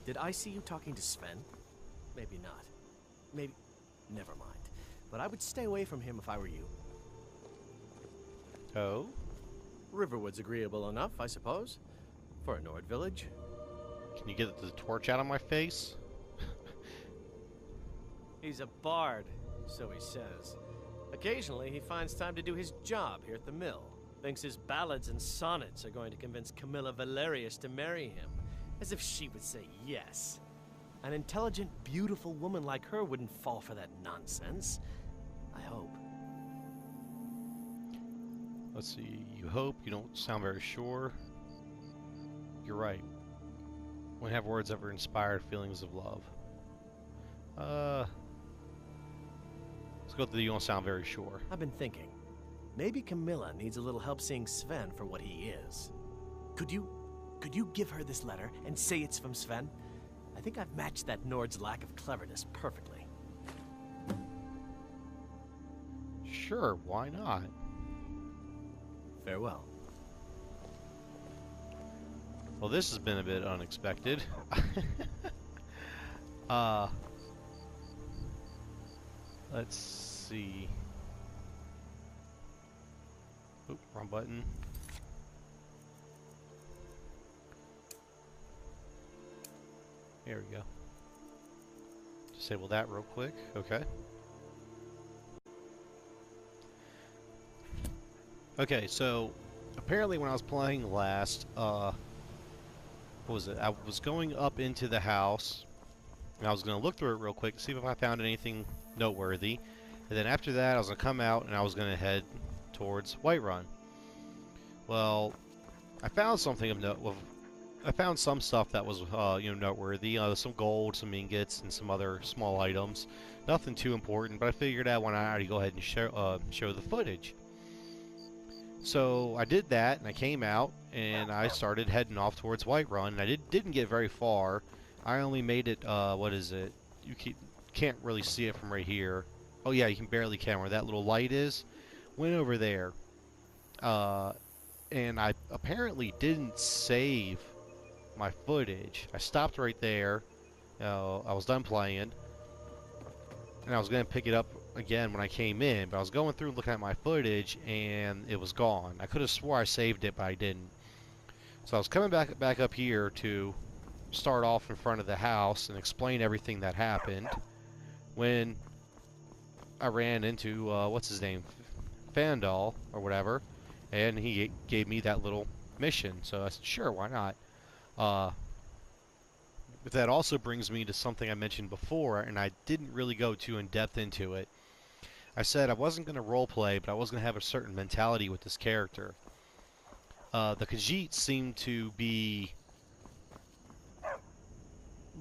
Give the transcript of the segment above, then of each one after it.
Did I see you talking to Sven? Maybe not. Maybe... Never mind. But I would stay away from him if I were you. Oh? Riverwood's agreeable enough, I suppose. For a Nord village. Can you get the torch out of my face? He's a bard, so he says. Occasionally, he finds time to do his job here at the mill. Thinks his ballads and sonnets are going to convince Camilla Valerius to marry him. As if she would say yes. An intelligent, beautiful woman like her wouldn't fall for that nonsense. I hope. Let's see. You hope. You don't sound very sure. You're right. When have words ever inspired feelings of love? Let's go with the you don't sound very sure. I've been thinking. Maybe Camilla needs a little help seeing Sven for what he is. Could you give her this letter and say it's from Sven? I think I've matched that Nord's lack of cleverness perfectly. Sure, why not? Farewell. Well, this has been a bit unexpected. Let's see. Oop, wrong button. There we go. Disable that real quick. Okay. Okay, so apparently when I was playing last, what was it? I was going up into the house, and I was going to look through it real quick to see if I found anything noteworthy. And then after that, I was going to come out and I was going to head towards Whiterun. Well, I found something of note. I found some stuff that was, noteworthy. Some gold, some ingots, and some other small items. Nothing too important, but I figured out when I already go ahead and show the footage. So I did that, and I came out, and I started heading off towards Whiterun, and I didn't get very far. I only made it, what is it? You can't really see it from right here. Oh yeah, you can barely can where that little light is. Went over there. And I apparently didn't save my footage. I stopped right there. I was done playing. And I was going to pick it up again when I came in, but I was going through looking at my footage, and it was gone. I could have swore I saved it, but I didn't. So I was coming back up here to start off in front of the house and explain everything that happened when I ran into, what's his name? Fandal, or whatever, and he gave me that little mission. So I said, sure, why not? But that also brings me to something I mentioned before, and I didn't really go too in-depth into it. I said I wasn't going to roleplay, but I was going to have a certain mentality with this character. The Khajiit seem to be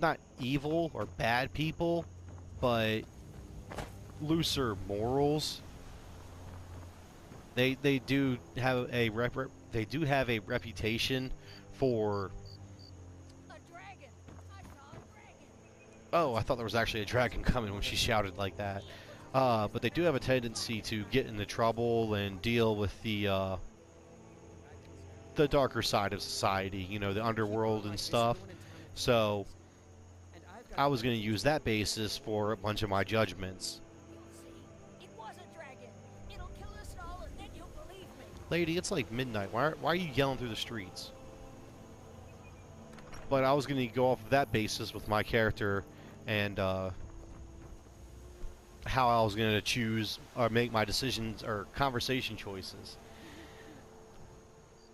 not evil or bad people, but looser morals. They do have a reputation for. Oh, I thought there was actually a dragon coming when she shouted like that. But they do have a tendency to get into trouble and deal with the darker side of society, you know, the underworld and stuff. So I was going to use that basis for a bunch of my judgments. Lady, it's like midnight. Why are you yelling through the streets? But I was going to go off of that basis with my character and how I was going to choose or make my decisions or conversation choices.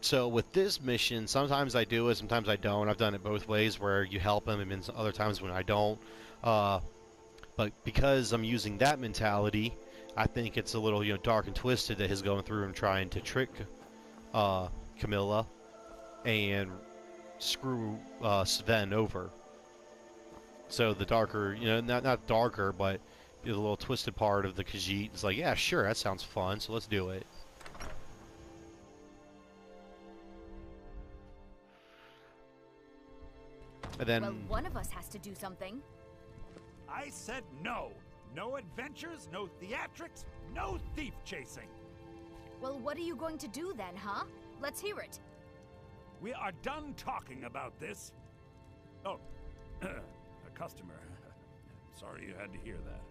So with this mission, sometimes I do it, sometimes I don't. I've done it both ways where you help him and other times when I don't. But because I'm using that mentality, I think it's a little, dark and twisted that he's going through and trying to trick Camilla and screw Sven over. So the darker, not darker, but the little twisted part of the Khajiit is like, yeah, sure, that sounds fun, so let's do it. And then... Well, one of us has to do something. I said no. No adventures, no theatrics, no thief chasing. Well, what are you going to do then, huh? Let's hear it. We are done talking about this. Oh, A customer. Sorry you had to hear that.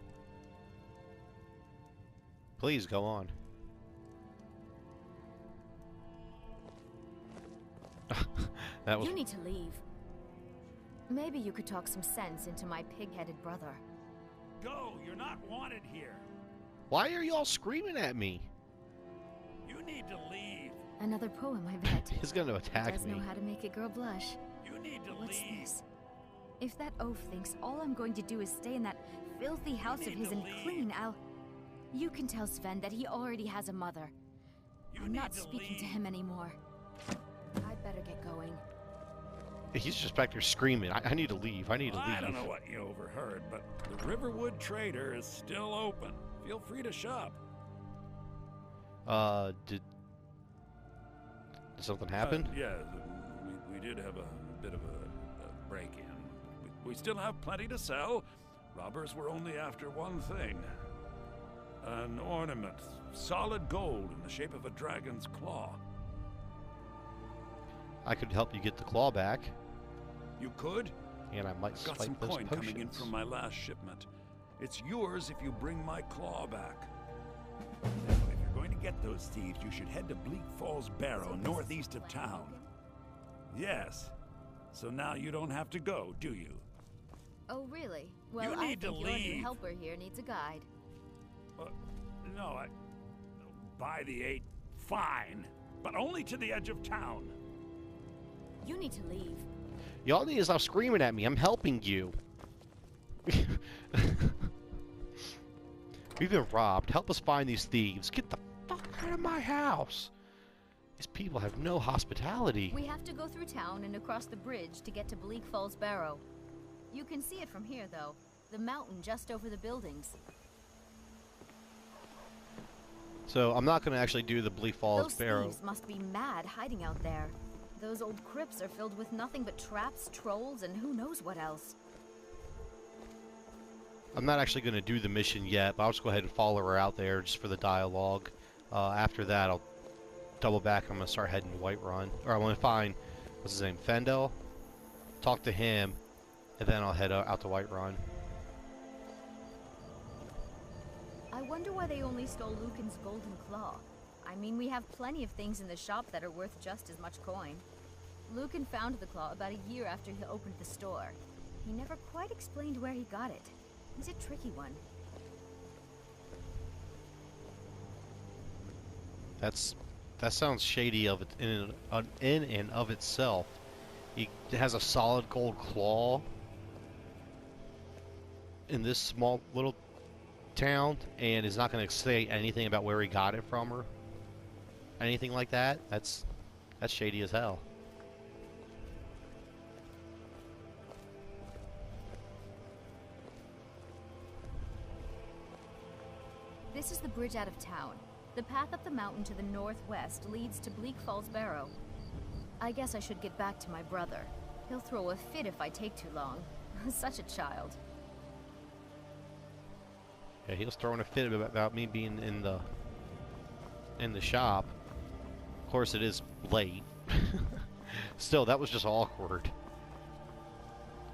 Please go on. That was. You need to leave. Maybe you could talk some sense into my pig-headed brother. Go! You're not wanted here! Why are y'all screaming at me? You need to leave! Another poem, I bet. He's gonna attack Does me. know how to make a girl blush. You need to What's leave! this? If that oaf thinks all I'm going to do is stay in that filthy house of need his to and leave. clean, You can tell Sven that he already has a mother. You I'm need not to speaking to leave. him anymore. I'd better get going. He's just back there screaming. I need to leave. I need to leave. I don't know what you overheard, but the Riverwood Trader is still open. Feel free to shop. Did something happen? Yeah, we did have a bit of a break-in. We still have plenty to sell. Robbers were only after one thing. An ornament, solid gold in the shape of a dragon's claw. I could help you get the claw back, You could? and I might I've got some spike those coin potions. coming in from my last shipment. It's yours if you bring my claw back. Now, if you're going to get those thieves, you should head to Bleak Falls Barrow, northeast of town. Yes. So now you don't have to go, do you? Oh, really? Well, You I need to think your leave. new helper here needs a guide. No, by the 8, fine. But only to the edge of town. You need to leave. Y'all need to stop screaming at me. I'm helping you. We've been robbed. Help us find these thieves. Get the fuck out of my house. These people have no hospitality. We have to go through town and across the bridge to get to Bleak Falls Barrow. You can see it from here, though. The mountain just over the buildings. So I'm not going to actually do the Bleak Falls Those Barrow. thieves must be mad hiding out there. Those old crypts are filled with nothing but traps, trolls, and who knows what else. I'm not actually going to do the mission yet, but I'll just go ahead and follow her out there just for the dialogue. After that, I'll double back. I'm going to start heading to Whiterun. Or I want to find, what's his name, Fendel? Talk to him, and then I'll head out to Whiterun. I wonder why they only stole Lucan's golden claw. I mean, we have plenty of things in the shop that are worth just as much coin. Lucan found the claw about a year after he opened the store. He never quite explained where he got it. He's a tricky one. That sounds shady of it in and of itself. He has a solid gold claw in this small little town, and is not going to say anything about where he got it from or anything like that. That's shady as hell. This is the bridge out of town. The path up the mountain to the northwest leads to Bleak Falls Barrow. I guess I should get back to my brother. He'll throw a fit if I take too long. Such a child. Yeah, he was throwing a fit about me being in the shop. Of course, it is late. Still, that was just awkward.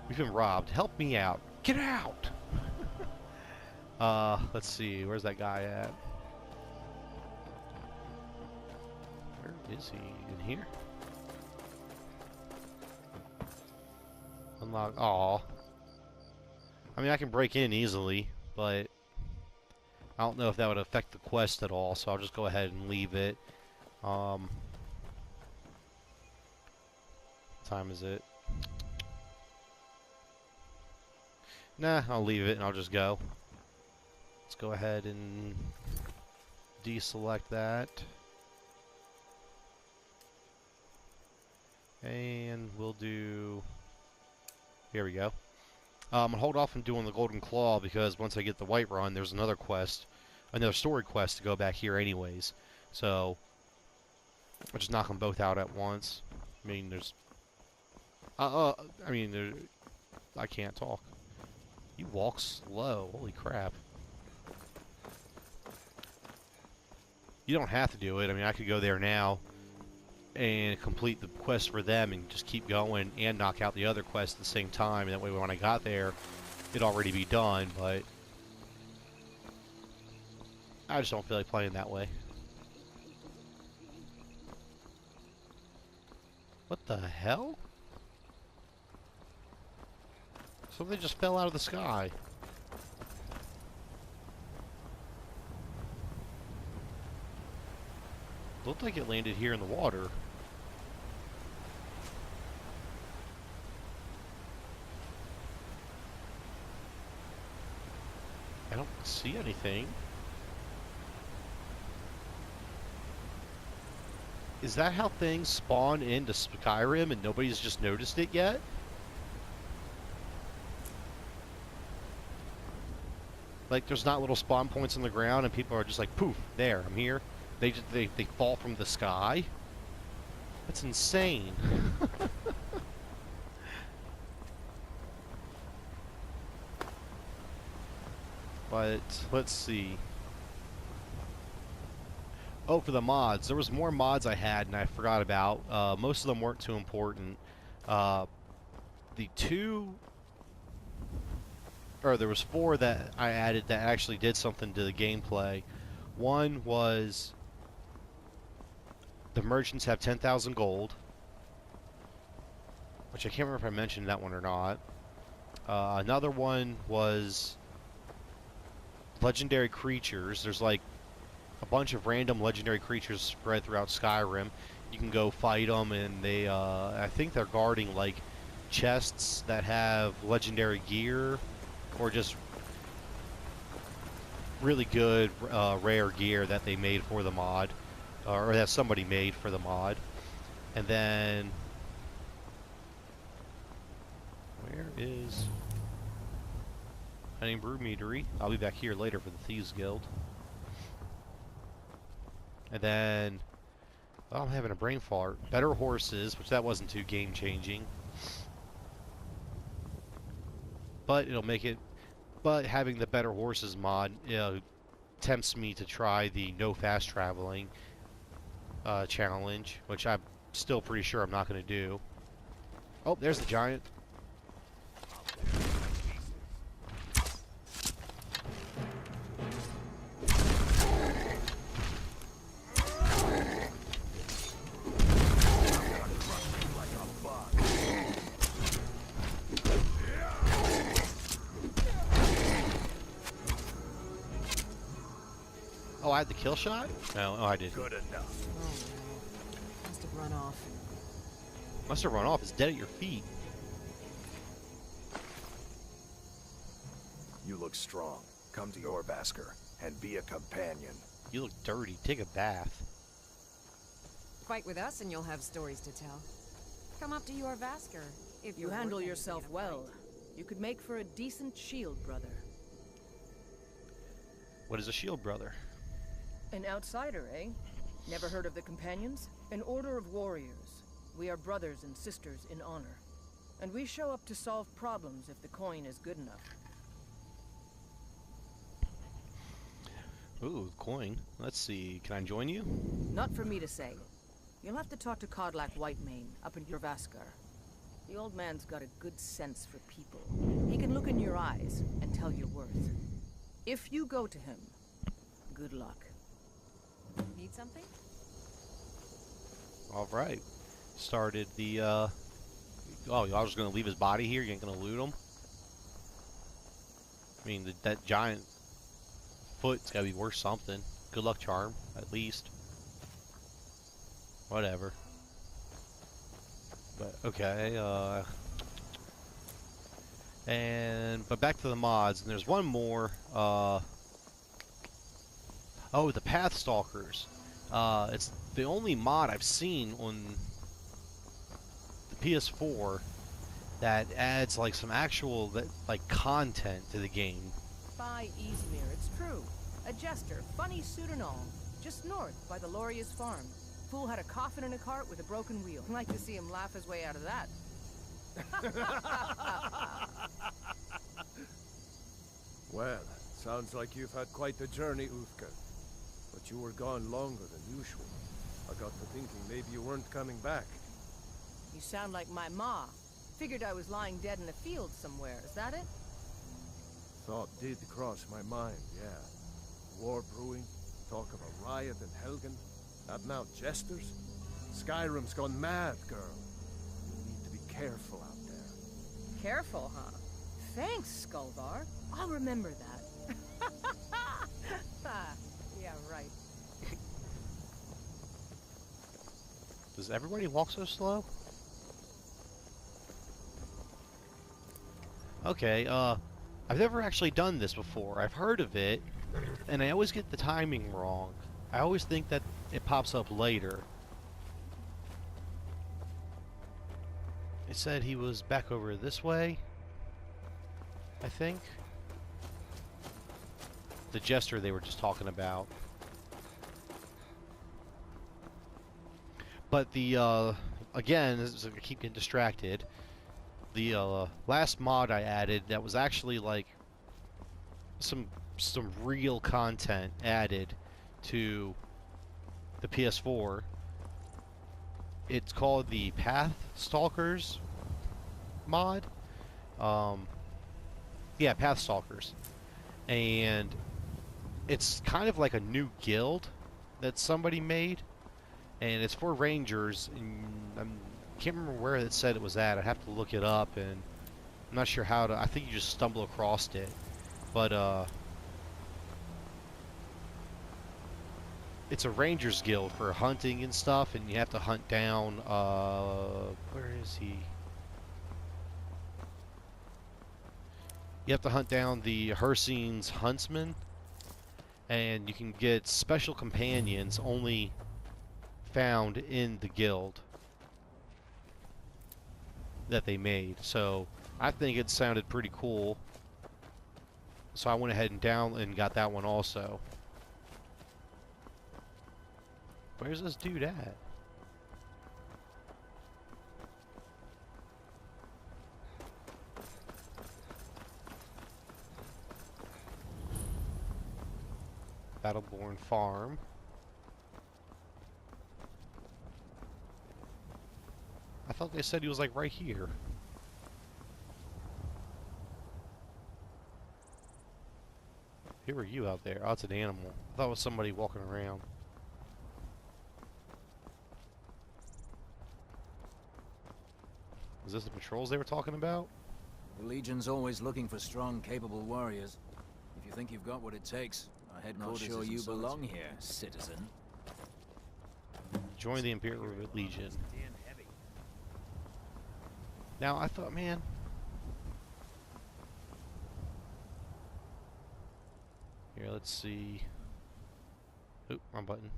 We've been robbed. Help me out. Get out! Let's see. Where's that guy at? Where is he? In here? Unlock. Aw. I mean, I can break in easily, but I don't know if that would affect the quest at all, so I'll just go ahead and leave it. What time is it? Nah, I'll leave it and I'll just go. Let's go ahead and deselect that. And we'll do... Here we go. I'm gonna hold off on doing the Golden Claw because once I get the Whiterun, there's another quest, another story quest to go back here anyways. So I'll just knock them both out at once. I mean, there's... I can't talk. You walk slow. Holy crap. You don't have to do it. I mean, I could go there now and complete the quest for them and just keep going and knock out the other quest at the same time. And that way when I got there, it'd already be done, but I just don't feel like playing that way. What the hell? Something just fell out of the sky. Looked like it landed here in the water. I don't see anything. Is that how things spawn into Skyrim and nobody's just noticed it yet? Like, there's not little spawn points on the ground and people are just like, poof, there, I'm here. They fall from the sky? That's insane. But, let's see. Oh, for the mods. There was more mods I had and I forgot about. Most of them weren't too important. There was 4 that I added that actually did something to the gameplay. One was the merchants have 10,000 gold, which I can't remember if I mentioned that one or not. Another one was legendary creatures. There's like a bunch of random legendary creatures spread throughout Skyrim. You can go fight them, and they, I think they're guarding like chests that have legendary gear, or just really good rare gear that they made for the mod, or that somebody made for the mod. And then where is Hunting Brew Meadery? I'll be back here later for the Thieves Guild. And then, well, I'm having a brain fart. Better horses, which that wasn't too game changing, but it'll make it. But having the better horses mod, tempts me to try the no fast traveling challenge, which I'm still pretty sure I'm not going to do. Oh, there's the giant. Oh, I had the kill shot? No, oh, I didn't. Good enough. Oh, must have run off. Must have run off. It's dead at your feet. You look strong. Come to your Vasker and be a companion. You look dirty. Take a bath. Fight with us and you'll have stories to tell. Come up to your Vasker. If You handle yourself well. You could make for a decent shield brother. What is a shield brother? An outsider, eh? Never heard of the Companions? An order of warriors. We are brothers and sisters in honor. And we show up to solve problems if the coin is good enough. Ooh, coin. Let's see. Can I join you? Not for me to say. You'll have to talk to Kodlak Whitemane up in your Vaskar. The old man's got a good sense for people. He can look in your eyes and tell your worth. If you go to him, good luck. Need something? Alright. Started the, Oh, y'all just gonna leave his body here? You ain't gonna loot him? I mean, that giant foot's gotta be worth something. Good luck charm, at least. Whatever. But, okay, but back to the mods, and there's one more, oh, the Pathstalkers. It's the only mod I've seen on the PS4 that adds, like, some actual, like, content to the game. By Izmir, it's true. A Jester, funny suit and all. Just north, by the Loria's farm. Fool had a coffin in a cart with a broken wheel. I'd like to see him laugh his way out of that. Well, sounds like you've had quite the journey, Uthgar. But you were gone longer than usual. I got to thinking maybe you weren't coming back. You sound like my ma. Figured I was lying dead in a field somewhere, is that it? Thought did cross my mind, yeah. War brewing, talk of a riot in Helgen. Not now Jesters. Skyrim's gone mad, girl. You need to be careful out there. Careful, huh? Thanks, Skullbar. I'll remember that. Yeah, right. Does everybody walk so slow? Okay, I've never actually done this before. I've heard of it, and I always get the timing wrong. I always think that it pops up later. It said he was back over this way, I think. The Jester they were just talking about. But the, again, I keep getting distracted. The last mod I added that was actually like some real content added to the PS4. It's called the Path Stalkers mod. Yeah, Path Stalkers. And it's kind of like a new guild that somebody made. And it's for rangers, and I can't remember where it said it was at. I'd have to look it up, and I'm not sure how to. I think you just stumble across it, but it's a rangers guild for hunting and stuff, and you have to hunt down. Where is he? You have to hunt down the Hircine's huntsman, and you can get special companions only found in the guild that they made. So I think it sounded pretty cool, so I went ahead and got that one also. Where's this dude at? Battleborn Farm. I thought they said he was like right here. Who are you out there? Oh, it's an animal. I thought it was somebody walking around. Is this the patrols they were talking about? The Legion's always looking for strong, capable warriors. If you think you've got what it takes, our headquarters not sure you belong here, citizen. Join the Imperial Legion. Now, I thought, man... Here, let's see... Oop, wrong button.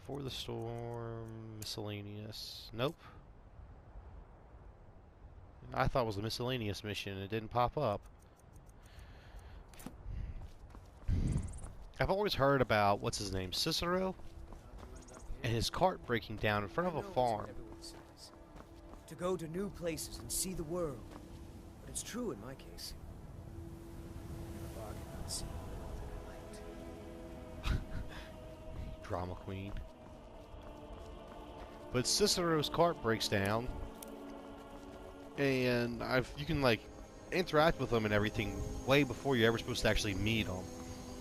For the Storm... Miscellaneous... Nope. I thought it was a miscellaneous mission, and it didn't pop up. I've always heard about, what's his name, Cicero? And his cart breaking down in front of a farm. To go to new places and see the world. But it's true in my case. Drama queen. But Cicero's cart breaks down, and you can like interact with him and everything way before you're ever supposed to actually meet him.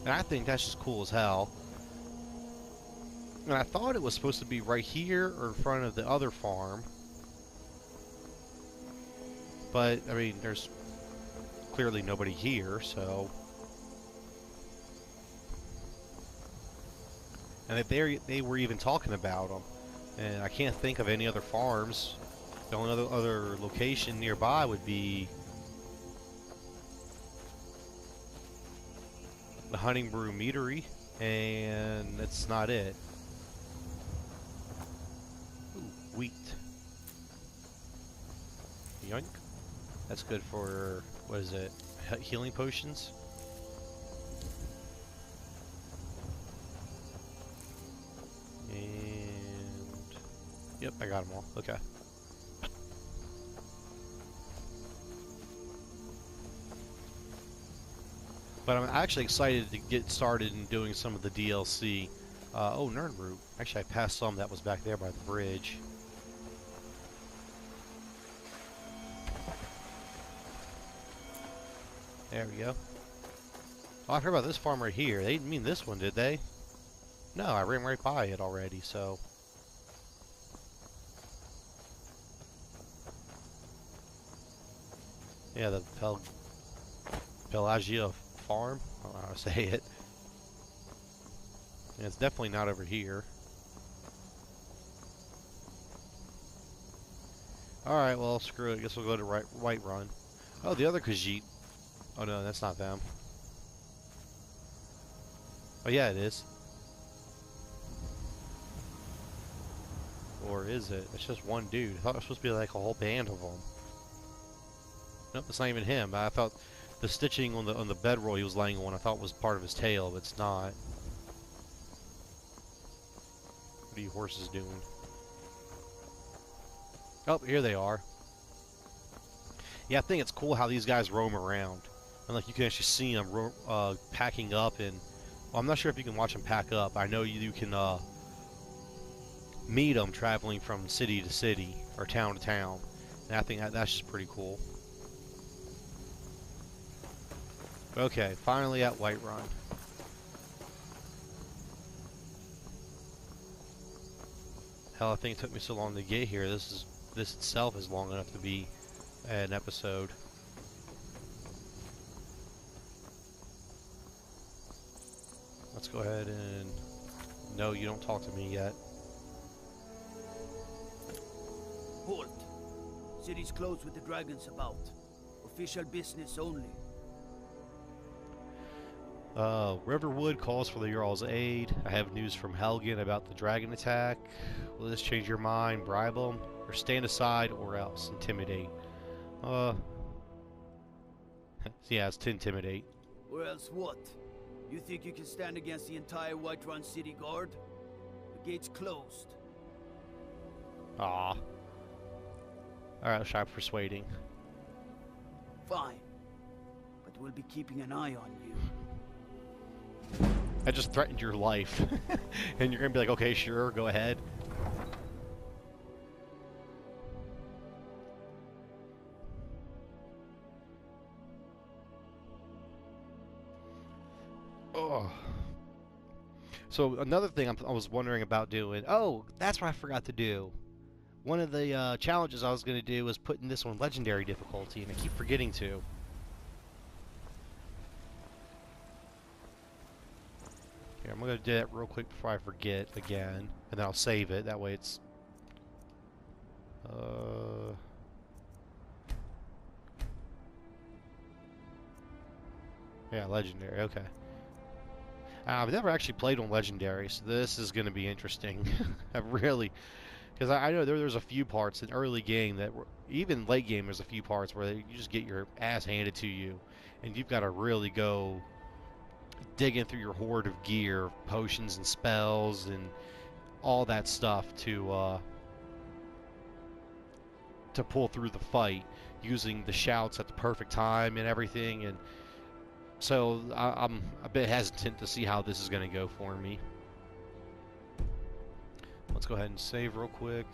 And I think that's just cool as hell. And I thought it was supposed to be right here or in front of the other farm. But, I mean, there's clearly nobody here, so... And they were even talking about them. And I can't think of any other farms. The only other location nearby would be... the Hunting Brew Meadery, and that's not it. Ooh, wheat. Yoink. That's good for, what is it, healing potions? And, yep, I got them all. Okay. But I'm actually excited to get started in doing some of the DLC. Oh, Nern root. Actually, I passed some that was back there by the bridge. There we go. Oh, I heard about this farm right here. They didn't mean this one, did they? No, I ran right by it already, so... Yeah, the Pelagia farm. I don't know how to say it. And it's definitely not over here. Alright, well, screw it. I guess we'll go to Whiterun. Oh, the other Khajiit. Oh, no, that's not them. Oh, yeah, it is. Or is it? It's just one dude. I thought it was supposed to be like a whole band of them. Nope, it's not even him. I thought the stitching on the bedroll he was laying on, I thought was part of his tail, but it's not. What are you horses doing? Oh, here they are. Yeah, I think it's cool how these guys roam around. And like you can actually see them packing up, and well, I'm not sure if you can watch them pack up. I know you can meet them traveling from city to city or town to town. And I think that's just pretty cool. Okay, finally at Whiterun. Hell, I think it took me so long to get here. This itself is long enough to be an episode. Let's go ahead and... No, you don't talk to me yet. Halt. City's closed with the dragons about. Official business only. Riverwood calls for the Jarl's aid. I have news from Helgen about the dragon attack. Will this change your mind? Bribe them? Or stand aside or else? Intimidate. Yeah, it's to intimidate. Or else what? You think you can stand against the entire Whiterun city guard? The gate's closed. Ah. Alright, let's try persuading. Fine. But we'll be keeping an eye on you. I just threatened your life. And you're gonna be like, okay, sure, go ahead. Oh. So another thing I was wondering about doing. Oh, that's what I forgot to do. One of the challenges I was going to do was putting this on legendary difficulty, and I keep forgetting to. Here, I'm going to do that real quick before I forget again, and then I'll save it. That way it's... Yeah, legendary, okay. I've never actually played on legendary, so this is going to be interesting. Because I know there's a few parts in early game that were, even late game, there's a few parts where you just get your ass handed to you, and you've got to really go digging through your hoard of gear, potions and spells and all that stuff to pull through the fight, using the shouts at the perfect time and everything. And so I'm a bit hesitant to see how this is going to go for me. Let's go ahead and save real quick.